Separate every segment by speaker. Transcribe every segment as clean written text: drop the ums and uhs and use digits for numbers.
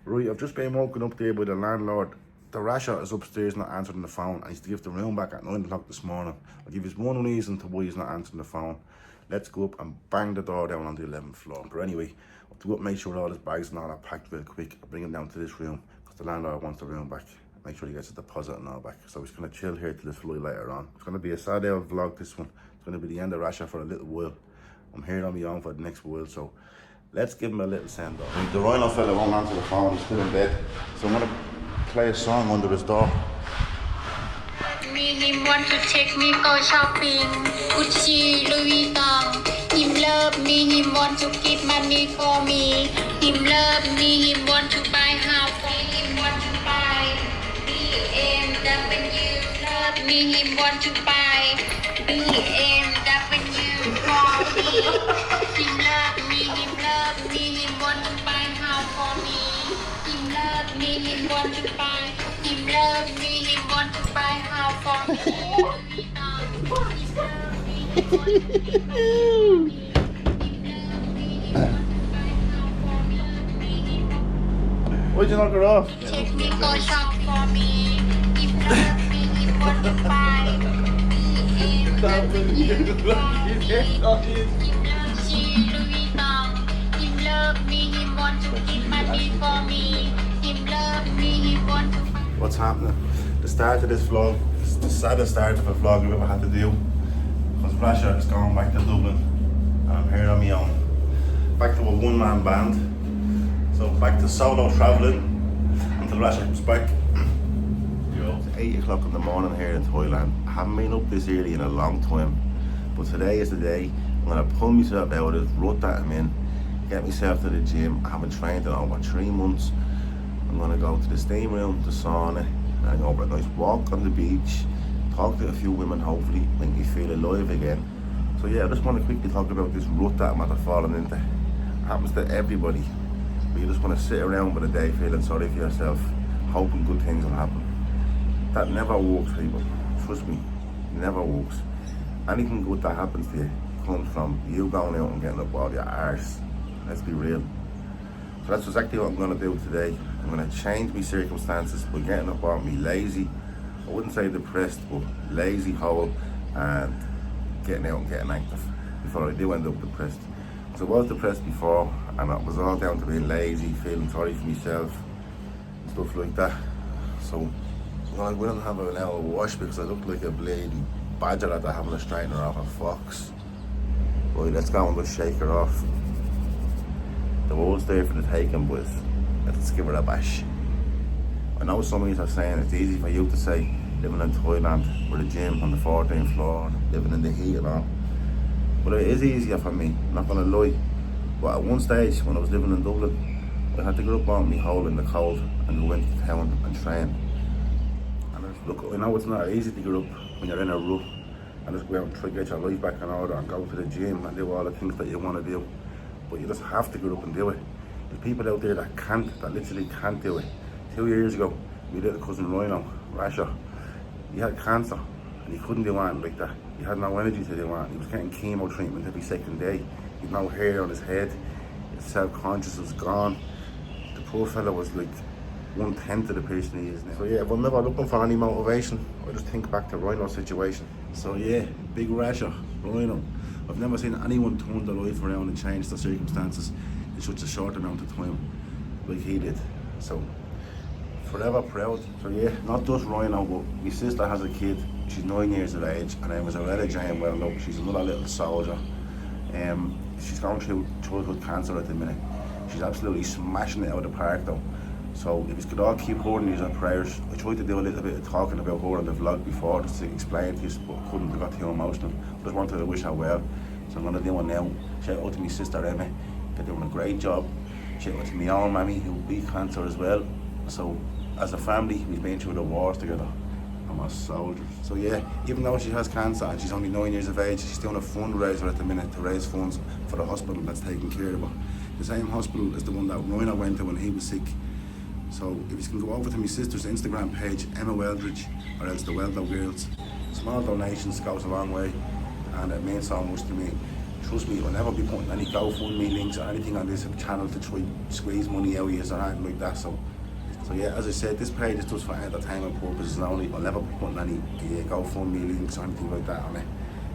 Speaker 1: Right, I've just been woken up there by the landlord. The rasher is upstairs not answering the phone. I used to give the room back at 9 o'clock this morning. I'll give you one reason to why he's not answering the phone. Let's go up and bang the door down on the 11th floor. But anyway, I'll go up and make sure all his bags and all are packed real quick. I'll bring him down to this room because the landlord wants the room back. Make sure he gets a deposit and all back. So he's going to chill here till his flight later on. It's going to be a sad old vlog, this one. It's going to be the end of rasher for a little while. I'm here on my own for the next while, so let's give him a little send off. The Rhino fella won't answer the phone, he's still in bed. So I'm gonna play a song under his door.
Speaker 2: Me, him want to take me go shopping, Gucci, Louis Vuitton. Him love me, him want to give money for me. Him love me, him want to buy house for me. Him want to buy BMW. Love me, him want to buy BMW for me. Him love me, him want to buy house for me. Him love me, him want to buy. Him love me, him want to buy house for me.
Speaker 1: Why'd you knock her off?
Speaker 2: Take me go shop for me. Him love me, him want to buy BMW for me. Him love Gucci, Louis Vuitton. Him love me, him want to give money for me. Him love me, him want to buy.
Speaker 1: What's happening? The start of this vlog is the saddest start of a vlog I've ever had to do. Because Rasha is going back to Dublin and I'm here on my own. Back to a one-man band. So back to solo travelling until Rasha comes back. It's 8 o'clock in the morning here in Thailand. I haven't been up this early in a long time. But today is the day. I'm going to pull myself out of this rut that I'm in. Get myself to the gym. I haven't trained in over 3 months. I'm going to go to the steam room, the sauna, and go for a nice walk on the beach. Talk to a few women, hopefully, make me feel alive again. So yeah, I just want to quickly talk about this rut that I'm after falling into. It happens to everybody. But you just want to sit around for the day feeling sorry for yourself, hoping good things will happen. That never works, people. Trust me, it never works. Anything good that happens to you comes from you going out and getting up all your arse. Let's be real. So that's exactly what I'm going to do today. I'm going to change my circumstances by getting up on me lazy, I wouldn't say depressed, but lazy hole, and getting out and getting active before I do end up depressed. So I was depressed before, and it was all down to being lazy, feeling sorry for myself, and stuff like that. So I went and have an hour wash because I looked like a bleeding badger after having a straightener off a fox. Right, let's go and just shake her off. The world's there for the taking, boys. Let's give her a bash. I know some of you are saying it's easy for you to say, living in Thailand with a gym on the 14th floor, living in the heat and all. But it is easier for me, not gonna lie. But at one stage, when I was living in Dublin, I had to get up on my hole in the cold and go into town and train. And look, I know it's not easy to get up when you're in a rut and just go out and try to get your life back in order and go to the gym and do all the things that you want to do. But you just have to get up and do it. There's people out there that can't, that literally can't do it. 2 years ago, my little cousin Rhino, Rasha, he had cancer and he couldn't do anything like that. He had no energy to do anything. He was getting chemo treatment every second day. He had no hair on his head. His self-conscious was gone. The poor fella was like 1/10 of the person he is now. So yeah, if I'm never looking for any motivation, I just think back to Rhino's situation. So yeah, big Rasha, Rhino. I've never seen anyone turn their life around and change their circumstances in such a short amount of time like he did. So forever proud. So yeah, not just Rhino, but my sister has a kid. She's 9 years of age, and her name is Arella Jane. Well, look, she's another little soldier. She's going through childhood cancer at the minute. She's absolutely smashing it out of the park though. So if you could all keep holding these on prayers. I tried to do a little bit of talking about her on the vlog before, just to explain to you, but I couldn't, I got too emotional. I just wanted to wish her well, so I'm going to do it now. Shout out to my sister Emma, they're doing a great job. Shout out to my own mammy who beat cancer as well. So as a family, we've been through the wars together. I'm a soldier. So yeah, even though she has cancer and she's only 9 years of age, she's doing a fundraiser at the minute to raise funds for the hospital that's taking care of her. The same hospital as the one that Rhino went to when he was sick. So if you can go over to my sister's Instagram page, Emma Weldridge, or else the Weldo Girls. Small donations goes a long way, and it means so much to me. trust me, I'll never be putting any GoFundMe links or anything on this channel to try squeeze money out of you or anything like that. So yeah, as I said, this page is just for entertainment purposes only. I'll never be putting any GoFundMe links or anything like that on it.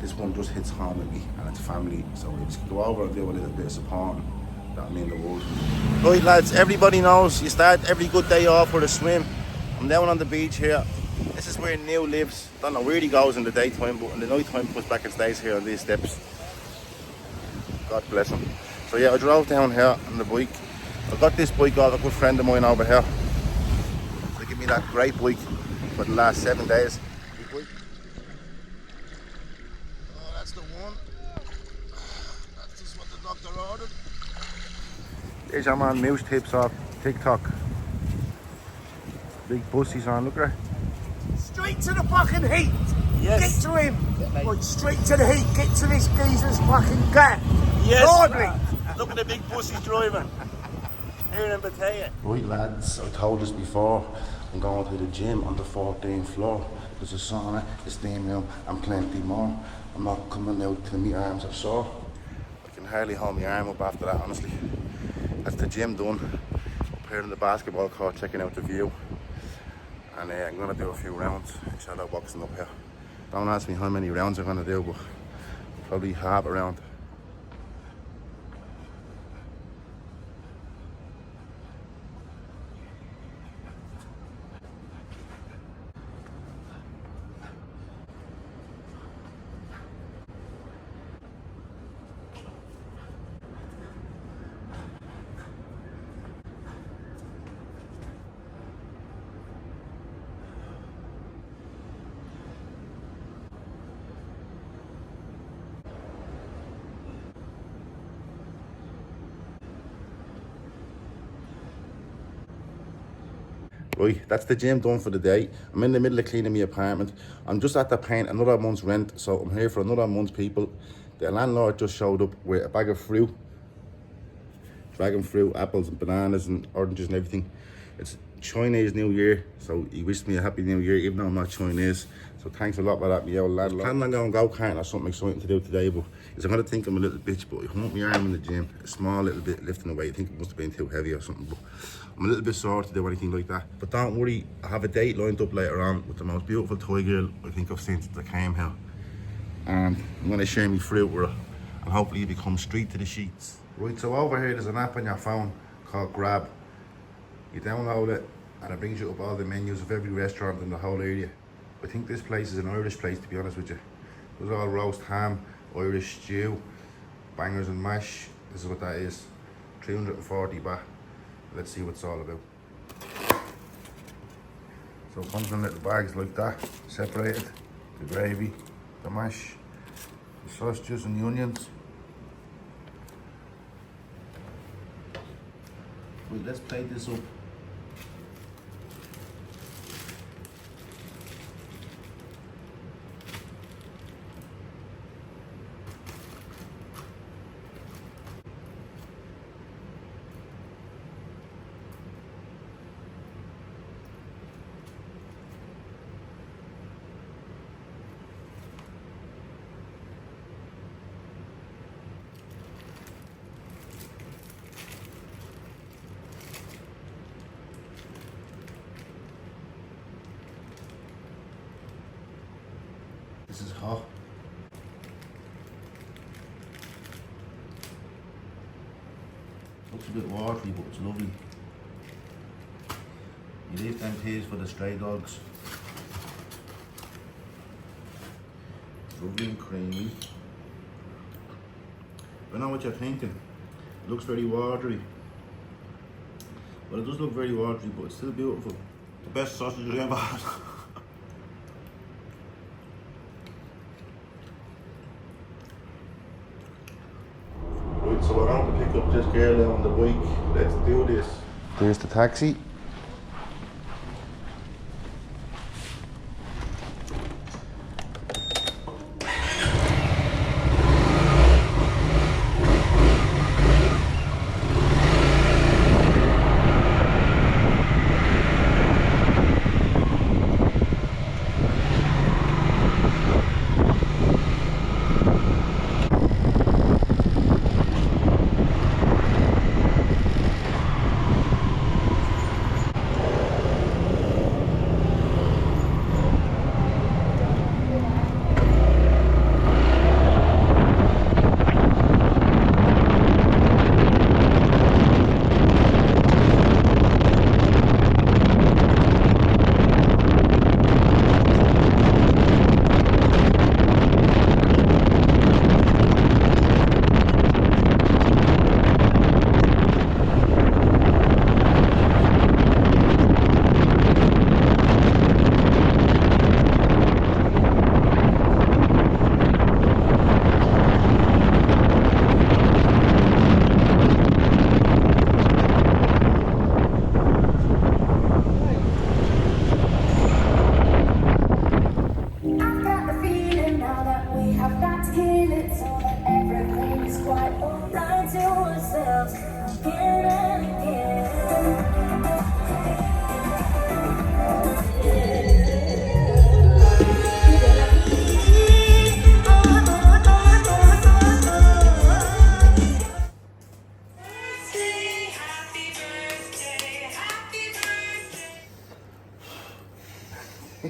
Speaker 1: This one just hits home with me and it's family. So if you go over and do a little bit of support, that'll mean the world. Right lads, everybody knows you start every good day off with a swim. I'm down on the beach here. This is where Neil lives. Don't know where he goes in the daytime, but in the night time he comes back and stays here on these steps. God bless him. So yeah, I drove down here on the bike. I got this bike off a good friend of mine over here. They give me that great bike for the last 7 days. Oh, that's the one. That's just what the doctor ordered. There's your man Moose Tips off TikTok. Big bussies on, look at her.
Speaker 3: Straight to the fucking heat.
Speaker 1: Yes.
Speaker 3: Get to him. Right, straight to the heat. Get to this geezer's fucking gap.
Speaker 1: Yes.
Speaker 3: Lively.
Speaker 1: Look at the big buses driving. Here in Bataya. Right lads, I told us before, I'm going to the gym on the 14th floor. There's a sauna, a steam room and plenty more. I'm not coming out till my arms are sore. I can hardly hold my arm up after that, honestly. That's the gym done. Up here in the basketball court, checking out the view. And I'm going to do a few rounds, shadow boxing up here. Don't ask me how many rounds I'm going to do, but probably half a round. Right, that's the gym done for the day. I'm in the middle of cleaning my apartment. I'm just at the paying another month's rent, so I'm here for another month's people. The landlord just showed up with a bag of fruit. Dragon fruit, apples and bananas and oranges and everything. It's Chinese New Year, so he wished me a happy New Year, even though I'm not Chinese. So thanks a lot for that, my old landlord. I'm planning on going go-karting or something exciting to do today, but I'm going to think I'm a little bitch, but I humped my arm in the gym, a small little bit lifting away. I think it must have been too heavy or something, but I'm a little bit sore to do anything like that. But don't worry, I have a date lined up later on with the most beautiful toy girl I think I've seen since I came here. And I'm going to share my fruit with her, and hopefully you become street to the sheets. Right, so over here there's an app on your phone called Grab. You download it and it brings you up all the menus of every restaurant in the whole area. I think this place is an Irish place, to be honest with you. There's all roast ham, Irish stew, bangers and mash. This is what that is. 340 baht. Let's see what it's all about. So it comes in little bags like that, separated. The gravy, the mash, the sausages and the onions. Wait, let's plate this up. This is hot. Looks a bit watery, but it's lovely. You leave them peas for the stray dogs. It's lovely and creamy. I know what you're thinking. It looks very watery. Well, it does look very watery, but it's still beautiful. The best sausage I've ever had. So we're going to pick up this girl there on the bike. Let's do this. There's the taxi.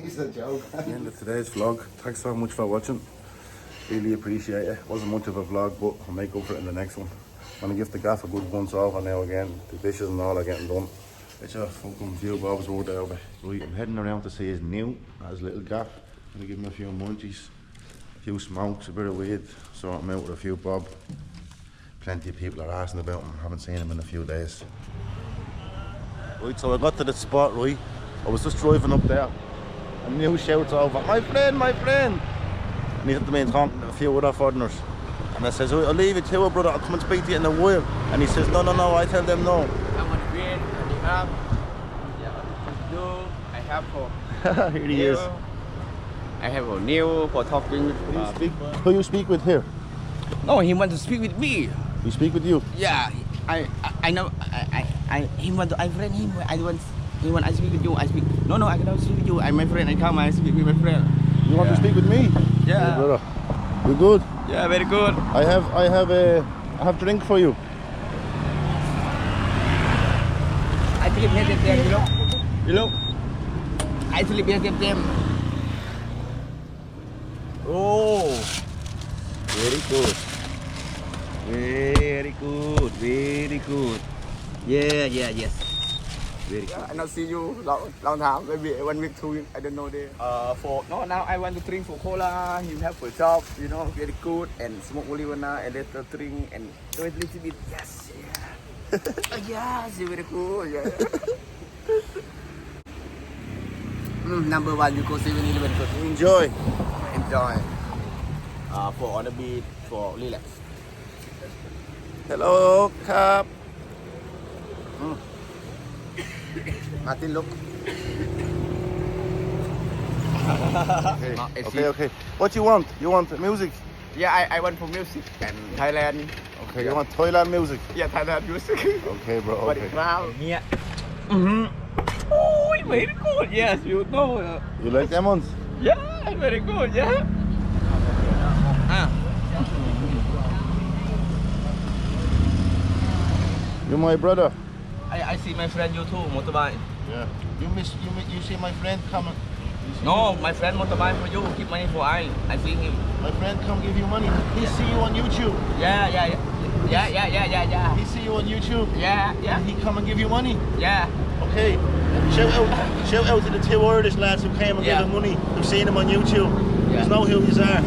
Speaker 1: He's a joke.
Speaker 4: The end of today's vlog. Thanks so much for watching. Really appreciate it. Wasn't much of a vlog, but I'll make up for it in the next one. I'm gonna give the gaff a good once over now again. The dishes and all are getting done. It's a fucking few bobs worth out of it. Right, I'm heading around to see his new, his little gaff. I'm gonna give him a few munchies, a few smokes, a bit of weed, sort him out with a few bob. Plenty of people are asking about him. Haven't seen him in a few days. Right, so I got to the spot, right? I was just driving up there. And Neil shouts over, my friend, my friend! And he's at the main talking to a few other foreigners. And I says, oh, I'll leave it to you, brother, I'll come and speak to you in a while. And he says, no, I tell them no.
Speaker 5: I'm on the green, I have for
Speaker 4: Here he is.
Speaker 5: I have a new for talking with
Speaker 4: Who you speak with here?
Speaker 5: No, he want to speak with me.
Speaker 4: We speak with you?
Speaker 5: Yeah, I know he want to I friend him. I speak with you. I speak. No, I cannot speak with you. I'm my friend. I come. I speak with my friend.
Speaker 4: You want to speak with me?
Speaker 5: Yeah.
Speaker 4: Hey, brother. You good?
Speaker 5: Yeah, very good.
Speaker 4: I have drink for you.
Speaker 5: I sleep here them. You know. I sleep here them. Oh, very good. Very good. Very good. Yeah, yes. Very good. I not see you long time. Maybe 1 week, 2 weeks. I don't know there. For no, now I want to drink for cola. You have for shop. You know, very good and smoke marijuana and later drink and do it little bit. Yes, yeah. Yes, very good. Yeah. Number one, you go 7-Eleven first.
Speaker 4: Enjoy.
Speaker 5: Enjoy. For on the beach, for relax.
Speaker 4: Hello, Cap.
Speaker 5: Martin, look.
Speaker 4: Okay. What you want? You want music?
Speaker 5: Yeah, I want for music and Thailand.
Speaker 4: Okay, you want Thailand music?
Speaker 5: Yeah, Thailand music.
Speaker 4: Okay, bro.
Speaker 5: But
Speaker 4: Okay.
Speaker 5: it's loud. Yeah. Oh, very good. Yes, you know.
Speaker 4: You like them ones?
Speaker 5: Yeah, very good. Yeah.
Speaker 4: You're my brother.
Speaker 5: I see my friend you too, motorbike.
Speaker 4: Yeah. You see my friend coming.
Speaker 5: No, my friend motorbike for you. Give money for I see him.
Speaker 4: My friend come give you money. He see you on YouTube.
Speaker 5: Yeah.
Speaker 4: He see you on YouTube.
Speaker 5: Yeah.
Speaker 4: And he come and give you money.
Speaker 5: Yeah.
Speaker 4: Okay. Shout out to the 2 Irish lads who came and gave him money. Who've seen him on YouTube.
Speaker 5: Yeah.
Speaker 4: There's know who you are.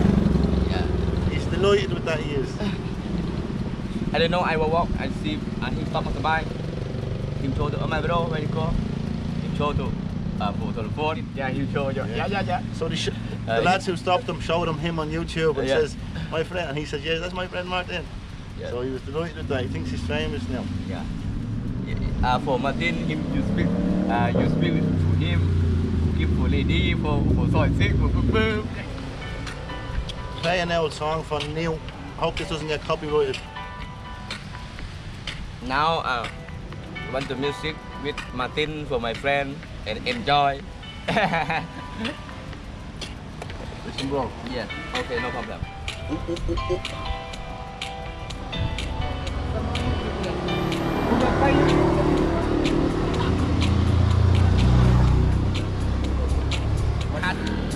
Speaker 5: Yeah.
Speaker 4: He's delighted with that, he is.
Speaker 5: I don't know, I will walk, I see, he stop motorbike. He show to, oh my bro, where you go? He show to, for the phone. Yeah, he show you. Yeah.
Speaker 4: So the lads who stopped him showed him on YouTube and says, my friend, and he says, yeah, that's my friend Martin.
Speaker 5: Yeah.
Speaker 4: So he was delighted with that. He thinks he's famous now.
Speaker 5: Yeah. For Martin, you speak to him, give for lady, for soy sick, for boom.
Speaker 4: Play an old song for Neil. I hope this doesn't get copyrighted.
Speaker 5: Now, want the music with Martin for my friend and enjoy.
Speaker 4: Listen, bro.
Speaker 5: Yeah, okay, no problem.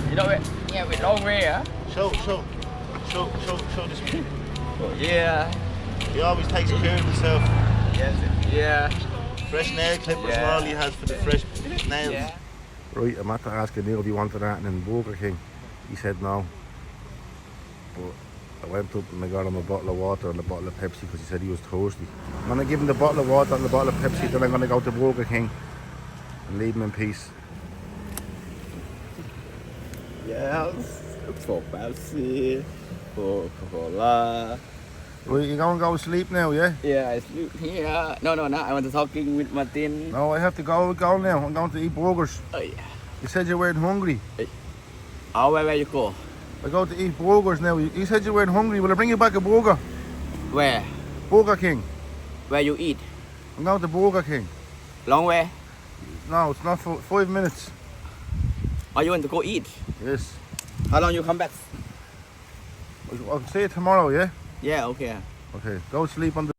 Speaker 5: You know it? Yeah, with long way, huh?
Speaker 4: Show this one.
Speaker 5: Oh, yeah.
Speaker 4: He always takes care of himself.
Speaker 5: Yes. Yeah.
Speaker 4: Fresh nail clippers and all he has for the fresh nails.
Speaker 5: Yeah.
Speaker 4: Right, I'm after asking Neil if he wanted that in Burger King. He said no. But I went up and I got him a bottle of water and a bottle of Pepsi because he said he was thirsty. I'm going to give him the bottle of water and the bottle of Pepsi, then I'm going to go to Burger King and leave him in peace.
Speaker 5: Yes. For Pepsi, for Coca-Cola.
Speaker 4: Right, you going to go to sleep now, yeah?
Speaker 5: Yeah, I sleep here. No, I want to talking with Martin.
Speaker 4: No, I have to go now. I'm going to eat burgers.
Speaker 5: Oh, yeah.
Speaker 4: You said you weren't hungry.
Speaker 5: Oh, where you go?
Speaker 4: I go to eat burgers now. You said you weren't hungry. Will I bring you back a burger?
Speaker 5: Where?
Speaker 4: Burger King.
Speaker 5: Where you eat?
Speaker 4: I'm going to Burger King.
Speaker 5: Long way?
Speaker 4: No, it's not for 5 minutes.
Speaker 5: Oh, you want to go eat?
Speaker 4: Yes.
Speaker 5: How long you come back?
Speaker 4: I'll see you tomorrow, yeah?
Speaker 5: Yeah, okay.
Speaker 4: Okay, go sleep on the